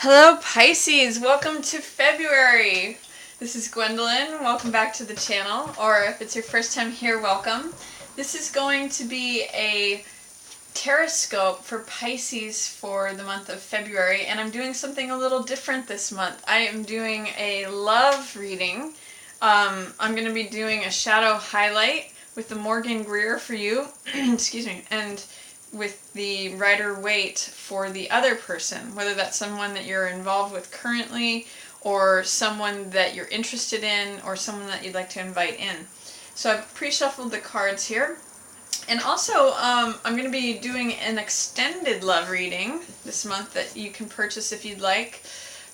Hello Pisces, welcome to February. This is Gwendolyn, welcome back to the channel, or if it's your first time here, welcome. This is going to be a Tarotscope for Pisces for the month of February, and I'm doing something a little different this month. I am doing a love reading. I'm going to be doing a shadow highlight with the Morgan Greer for you, excuse me, and with the Rider-Waite for the other person, whether that's someone that you're involved with currently, or someone that you're interested in, or someone that you'd like to invite in. So I've pre-shuffled the cards here. And also, I'm going to be doing an extended love reading this month that you can purchase if you'd like.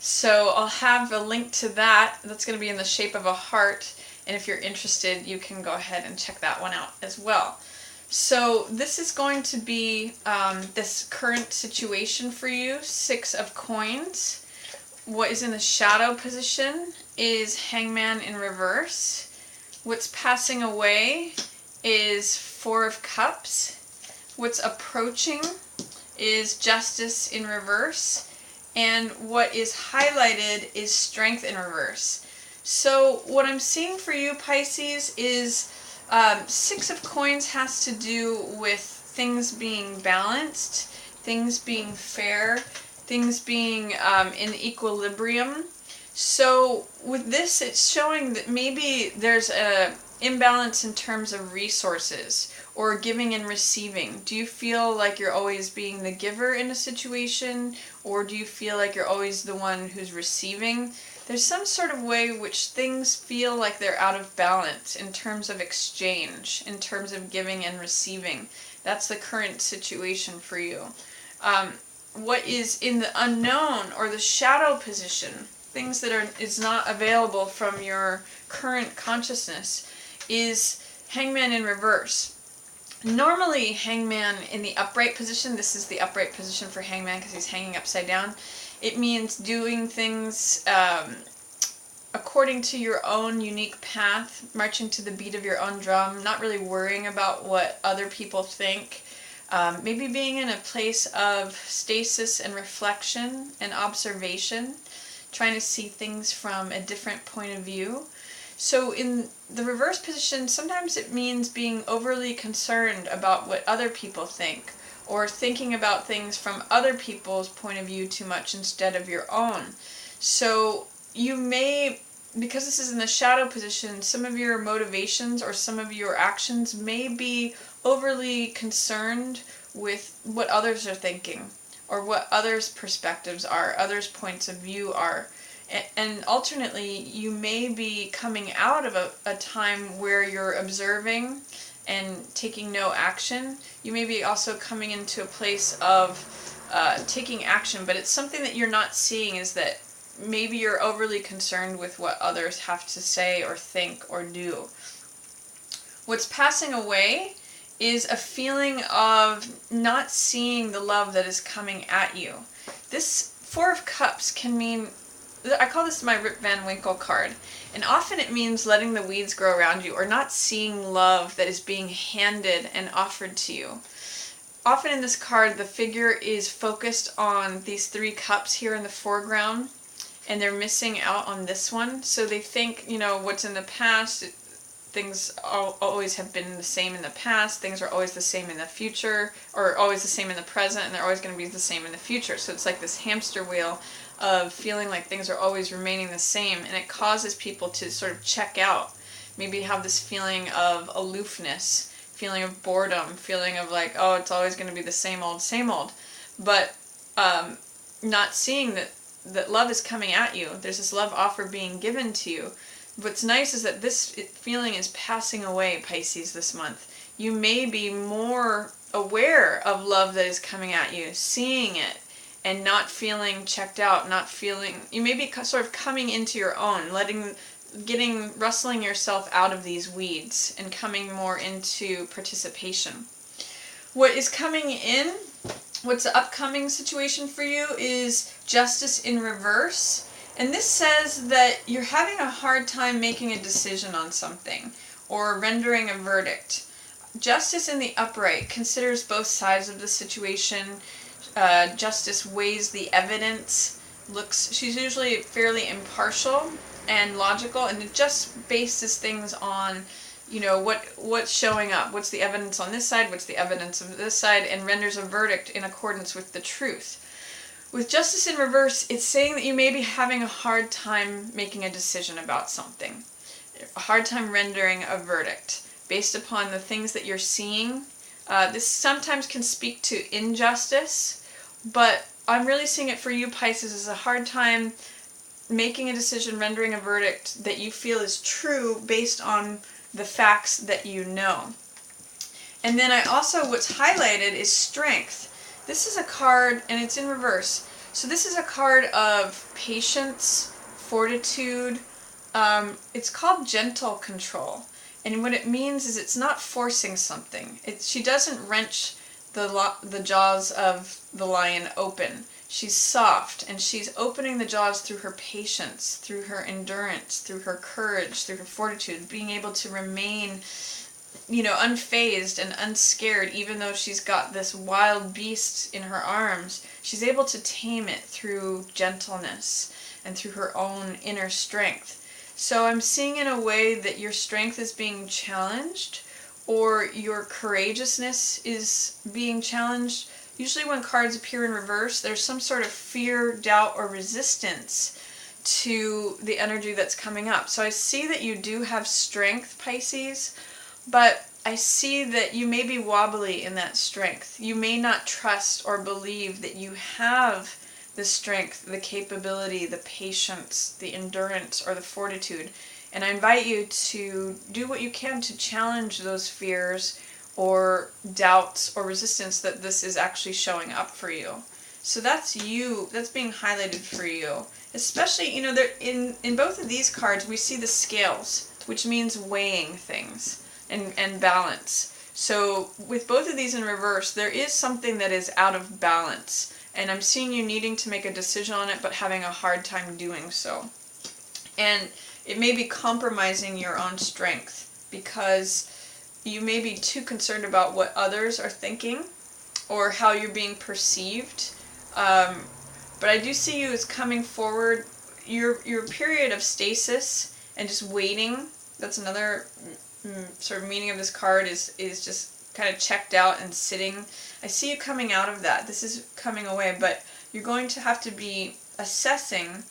So I'll have a link to that. That's going to be in the shape of a heart. And if you're interested, you can go ahead and check that one out as well. So this is going to be this current situation for you, 6 of coins. What is in the shadow position is Hangman in reverse. What's passing away is 4 of cups. What's approaching is Justice in reverse. And what is highlighted is Strength in reverse. So what I'm seeing for you, Pisces, is 6 of coins has to do with things being balanced, things being fair, things being in equilibrium. So with this, it's showing that maybe there's a imbalance in terms of resources or giving and receiving. Do you feel like you're always being the giver in a situation, or do you feel like you're always the one who's receiving? There's some sort of way which things feel like they're out of balance in terms of exchange, in terms of giving and receiving. That's the current situation for you. What is in the unknown or the shadow position, things that is not available from your current consciousness, is Hangman in reverse. Normally, Hangman in the upright position, this is the upright position for Hangman because he's hanging upside down. It means doing things according to your own unique path, marching to the beat of your own drum, not really worrying about what other people think. Maybe being in a place of stasis and reflection and observation, trying to see things from a different point of view. So in the reverse position, sometimes it means being overly concerned about what other people think, or thinking about things from other people's point of view too much instead of your own. So you may, because this is in the shadow position, some of your motivations or some of your actions may be overly concerned with what others are thinking, or what others' perspectives are, others' points of view are. And alternately, you may be coming out of a time where you're observing and taking no action. You may be also coming into a place of taking action, but it's something that you're not seeing, is that maybe you're overly concerned with what others have to say or think or do. What's passing away is a feeling of not seeing the love that is coming at you. This 4 of Cups can mean, I call this my Rip Van Winkle card, and often it means letting the weeds grow around you, or not seeing love that is being handed and offered to you. Often in this card, the figure is focused on these 3 cups here in the foreground, and they're missing out on this one. So they think, you know, what's in the past, things always have been the same in the past, things are always the same in the future, or always the same in the present, and they're always going to be the same in the future. So it's like this hamster wheel of feeling like things are always remaining the same, and it causes people to sort of check out. Maybe have this feeling of aloofness, feeling of boredom, feeling of like, oh, it's always going to be the same old, but not seeing that love is coming at you. There's this love offer being given to you. What's nice is that this feeling is passing away, Pisces, this month. You may be more aware of love that is coming at you, seeing it, and not feeling checked out, not feeling, you may be sort of coming into your own, rustling yourself out of these weeds and coming more into participation. What is coming in, what's the upcoming situation for you, is Justice in reverse. And this says that you're having a hard time making a decision on something or rendering a verdict. Justice in the upright considers both sides of the situation. Justice weighs the evidence she's usually fairly impartial and logical, and it just bases things on, you know, what's showing up, what's the evidence on this side, what's the evidence of this side, and renders a verdict in accordance with the truth. With Justice in reverse, it's saying that you may be having a hard time making a decision about something, a hard time rendering a verdict based upon the things that you're seeing. This sometimes can speak to injustice, but I'm really seeing it for you, Pisces, as a hard time making a decision, rendering a verdict that you feel is true based on the facts that you know. And then what's highlighted is Strength. This is a card, and it's in reverse. So this is a card of patience, fortitude. It's called gentle control. And what it means is it's not forcing something. She doesn't wrench the jaws of the lion open. She's soft, and she's opening the jaws through her patience, through her endurance, through her courage, through her fortitude, being able to remain, you know, unfazed and unscared, even though she's got this wild beast in her arms. She's able to tame it through gentleness and through her own inner strength. So I'm seeing in a way that your strength is being challenged, or your courageousness is being challenged. Usually when cards appear in reverse, there's some sort of fear, doubt, or resistance to the energy that's coming up. So I see that you do have strength, Pisces, but I see that you may be wobbly in that strength. You may not trust or believe that you have the strength, the capability, the patience, the endurance, or the fortitude. And I invite you to do what you can to challenge those fears or doubts or resistance that this is actually showing up for you. So that's you, that's being highlighted for you. Especially, you know, in both of these cards we see the scales, which means weighing things and balance. So with both of these in reverse, there is something that is out of balance. And I'm seeing you needing to make a decision on it, but having a hard time doing so. And it may be compromising your own strength, because you may be too concerned about what others are thinking or how you're being perceived. But I do see you as coming forward. Your period of stasis and just waiting, that's another sort of meaning of this card, is just kind of checked out and sitting. I see you coming out of that. This is coming away, but you're going to have to be assessing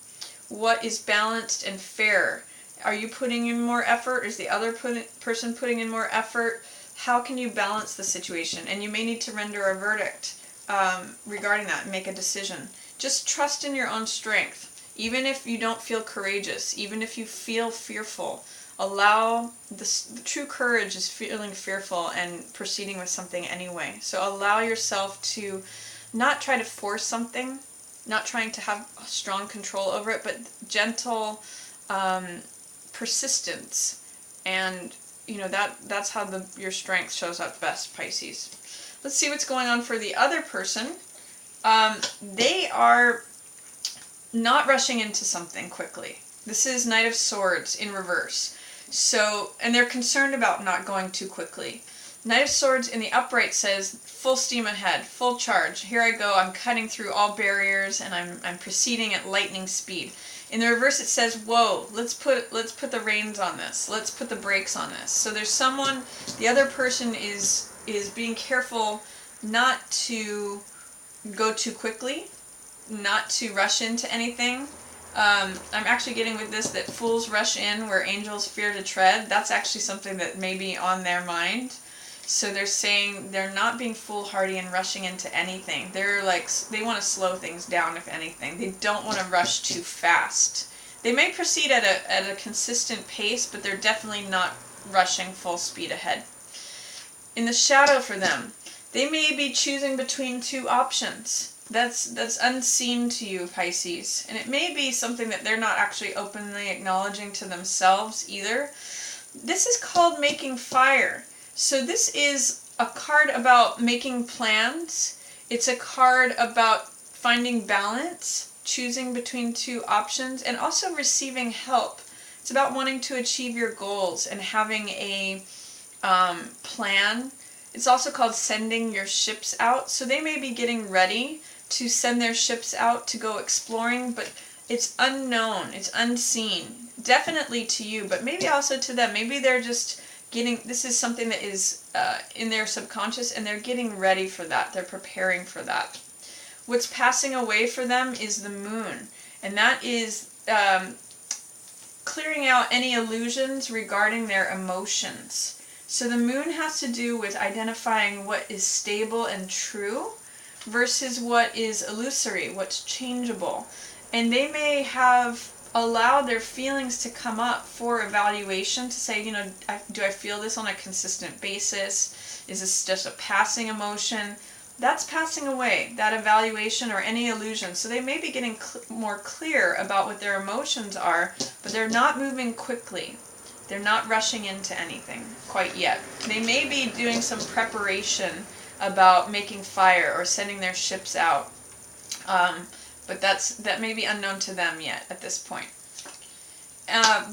what is balanced and fair. Are you putting in more effort? Is the other person putting in more effort? How can you balance the situation? And you may need to render a verdict regarding that and make a decision. Just trust in your own strength. Even if you don't feel courageous, even if you feel fearful, allow the true courage is feeling fearful and proceeding with something anyway. So allow yourself to not try to force something, not trying to have strong control over it, but gentle persistence. And you know, that's how your strength shows up best, Pisces. Let's see what's going on for the other person. They are not rushing into something quickly. This is Knight of Swords in reverse. So, and they're concerned about not going too quickly. Knight of Swords in the upright says full steam ahead, full charge. Here I go. I'm cutting through all barriers, and I'm proceeding at lightning speed. In the reverse, it says, "Whoa, let's put the reins on this. Let's put the brakes on this." So there's someone. The other person is being careful not to go too quickly, not to rush into anything. I'm actually getting with this that fools rush in where angels fear to tread. That's actually something that may be on their mind. So they're saying they're not being foolhardy and rushing into anything. They're like, they want to slow things down, if anything. They don't want to rush too fast. They may proceed at a consistent pace, but they're definitely not rushing full speed ahead. In the shadow for them, they may be choosing between two options. That's unseen to you, Pisces. And it may be something that they're not actually openly acknowledging to themselves either. This is called making fire. So this is a card about making plans. It's a card about finding balance, choosing between two options, and also receiving help. It's about wanting to achieve your goals and having a plan. It's also called sending your ships out. So they may be getting ready to send their ships out to go exploring, but it's unknown, it's unseen. Definitely to you, but maybe also to them. Maybe they're just getting, this is something that is in their subconscious, and they're getting ready for that. They're preparing for that. What's passing away for them is the moon, and that is clearing out any illusions regarding their emotions. So the moon has to do with identifying what is stable and true versus what is illusory, what's changeable. And they may have allowed their feelings to come up for evaluation to say, you know, do I feel this on a consistent basis? Is this just a passing emotion? That's passing away, that evaluation or any illusion. So they may be getting more clear about what their emotions are, but they're not moving quickly. They're not rushing into anything quite yet. They may be doing some preparation about making fire or sending their ships out. But that may be unknown to them yet at this point.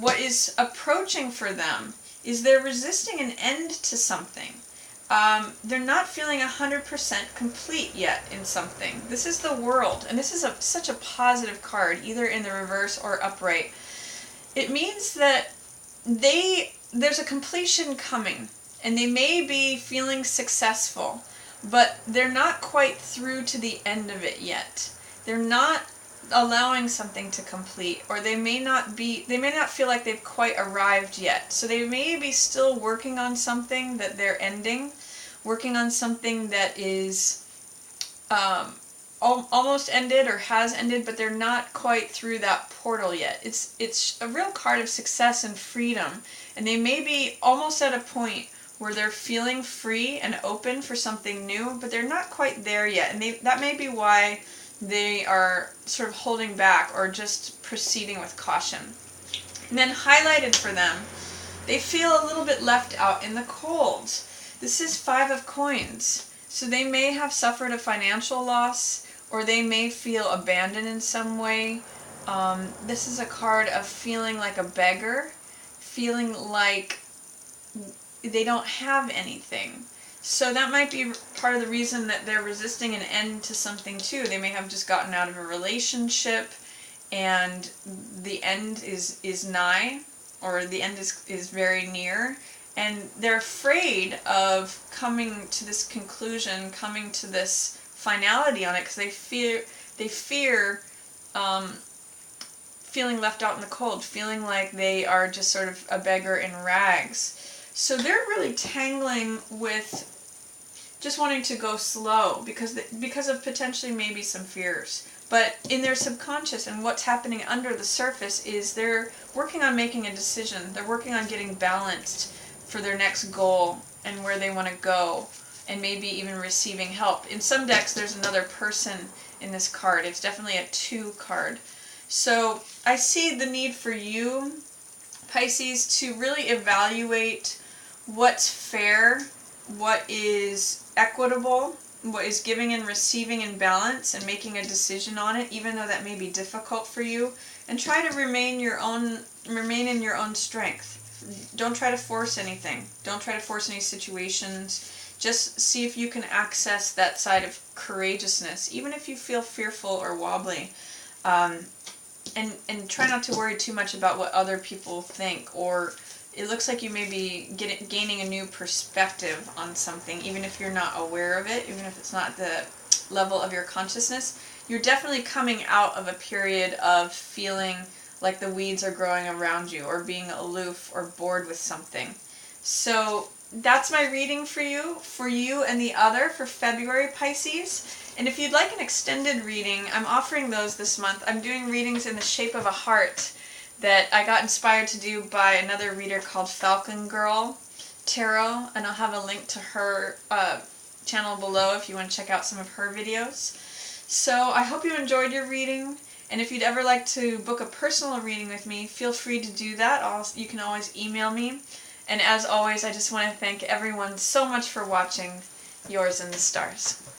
What is approaching for them is they're resisting an end to something. They're not feeling 100% complete yet in something. This is the World, and this is such a positive card, either in the reverse or upright. It means that there's a completion coming, and they may be feeling successful, but they're not quite through to the end of it yet. They're not allowing something to complete, or they may not feel like they've quite arrived yet. So they may be still working on something that they're ending, working on something that is almost ended or has ended, but they're not quite through that portal yet. It's a real card of success and freedom, and they may be almost at a point where they're feeling free and open for something new, but they're not quite there yet, and that may be why they are sort of holding back or just proceeding with caution. And then highlighted for them, they feel a little bit left out in the cold. This is 5 of Coins. So they may have suffered a financial loss, or they may feel abandoned in some way. This is a card of feeling like a beggar, feeling like they don't have anything. So that might be part of the reason that they're resisting an end to something too. They may have just gotten out of a relationship and the end is nigh, or the end is very near, and they're afraid of coming to this conclusion, coming to this finality on it, because they fear feeling left out in the cold, feeling like they are just sort of a beggar in rags. So they're really tangling with just wanting to go slow because of potentially maybe some fears. But in their subconscious and what's happening under the surface is they're working on making a decision. They're working on getting balanced for their next goal and where they want to go, and maybe even receiving help. In some decks there's another person in this card. It's definitely a 2 card. So I see the need for you, Pisces, to really evaluate what's fair, what is equitable, what is giving and receiving in balance, and making a decision on it, even though that may be difficult for you, and try to remain in your own strength. Don't try to force anything. Don't try to force any situations. Just see if you can access that side of courageousness, even if you feel fearful or wobbly. And try not to worry too much about what other people think, or it looks like you may be gaining a new perspective on something, even if you're not aware of it, even if it's not the level of your consciousness. You're definitely coming out of a period of feeling like the weeds are growing around you, or being aloof or bored with something. So that's my reading for you and the other for February, Pisces. And if you'd like an extended reading, I'm offering those this month. I'm doing readings in the shape of a heart that I got inspired to do by another reader called Falcon Girl Tarot, and I'll have a link to her channel below if you want to check out some of her videos. So I hope you enjoyed your reading, and if you'd ever like to book a personal reading with me, feel free to do that. You can always email me. And as always, I just want to thank everyone so much for watching. Yours in the stars.